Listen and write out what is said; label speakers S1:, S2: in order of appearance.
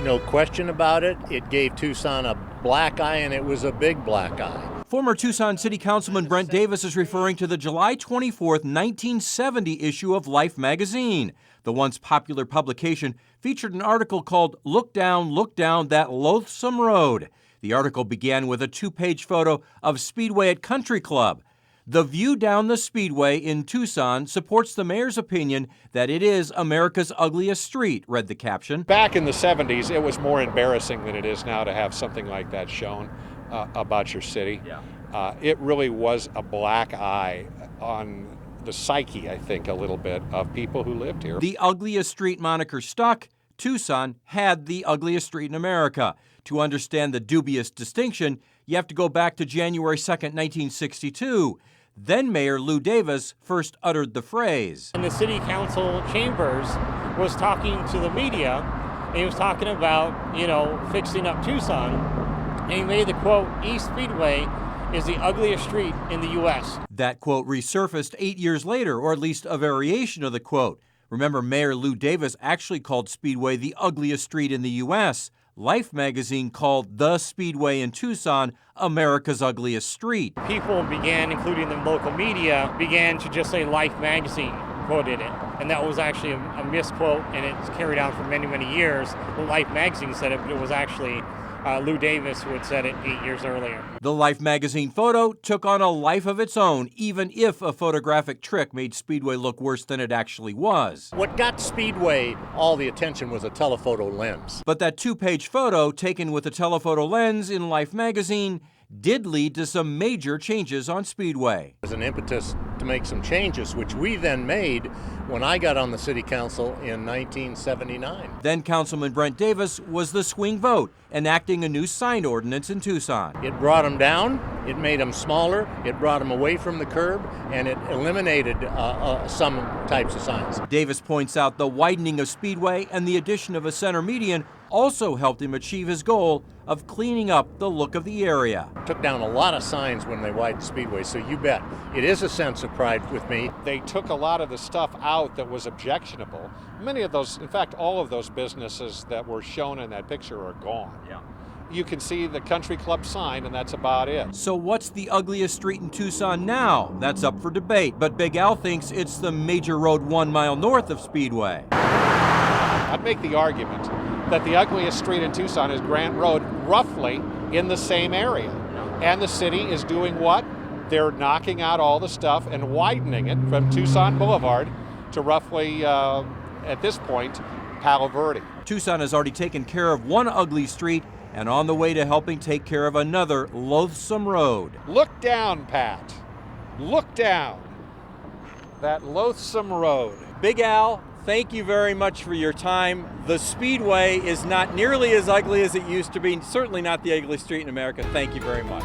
S1: no question about it. It gave Tucson a black eye, and it was a big black eye.
S2: Former Tucson City Councilman Brent Davis is referring to the July 24th, 1970 issue of Life magazine. The once popular publication featured an article called Look Down, That Loathsome Road. The article began with a 2-page photo of Speedway at Country Club. The view down the Speedway in Tucson supports the mayor's opinion that it is America's ugliest street, read the caption.
S3: Back in the 70s, it was more embarrassing than it is now to have something like that shown about your city.
S2: Yeah.
S3: It really was a black eye on the psyche, I think, a little bit of people who lived here.
S2: The ugliest street moniker stuck. Tucson had the ugliest street in America. To understand the dubious distinction, you have to go back to January 2nd, 1962. Then Mayor Lew Davis first uttered the phrase.
S4: In the city council chambers was talking to the media, and he was talking about, fixing up Tucson, and he made the quote, East Speedway is the ugliest street in the U.S.
S2: That quote resurfaced 8 years later, or at least a variation of the quote. Remember, Mayor Lew Davis actually called Speedway the ugliest street in the U.S. Life magazine called the Speedway in Tucson America's ugliest street.
S4: People began, including the local media, began to just say Life magazine quoted it. And that was actually a misquote, and it's carried on for many, many years. Life magazine said it, but it was actually Lew Davis who had said it 8 years earlier.
S2: The Life magazine photo took on a life of its own, even if a photographic trick made Speedway look worse than it actually was.
S1: What got Speedway all the attention was a telephoto lens.
S2: But that 2-page photo taken with a telephoto lens in Life magazine did lead to some major changes on Speedway.
S1: As an impetus to make some changes, which we then made when I got on the city council in 1979.
S2: Then Councilman Brent Davis was the swing vote, enacting a new sign ordinance in Tucson.
S1: It brought them down, it made them smaller, it brought them away from the curb, and it eliminated some types of signs.
S2: Davis points out the widening of Speedway and the addition of a center median also helped him achieve his goal of cleaning up the look of the area.
S1: Took down a lot of signs when they widened Speedway, so you bet. It is a sense of pride with me.
S3: They took a lot of the stuff out that was objectionable. Many of those, in fact, all of those businesses that were shown in that picture are gone.
S2: Yeah.
S3: You can see the country club sign, and that's about it.
S2: So what's the ugliest street in Tucson now? That's up for debate, but Big Al thinks it's the major road 1 mile north of Speedway.
S3: I'd make the argument that the ugliest street in Tucson is Grant Road, roughly in the same area. And the city is doing what? They're knocking out all the stuff and widening it from Tucson Boulevard to roughly, at this point, Palo Verde.
S2: Tucson has already taken care of one ugly street and on the way to helping take care of another loathsome road.
S3: Look down, Pat. Look down. That loathsome road.
S2: Big Al, thank you very much for your time. The Speedway is not nearly as ugly as it used to be, certainly not the ugliest street in America. Thank you very much.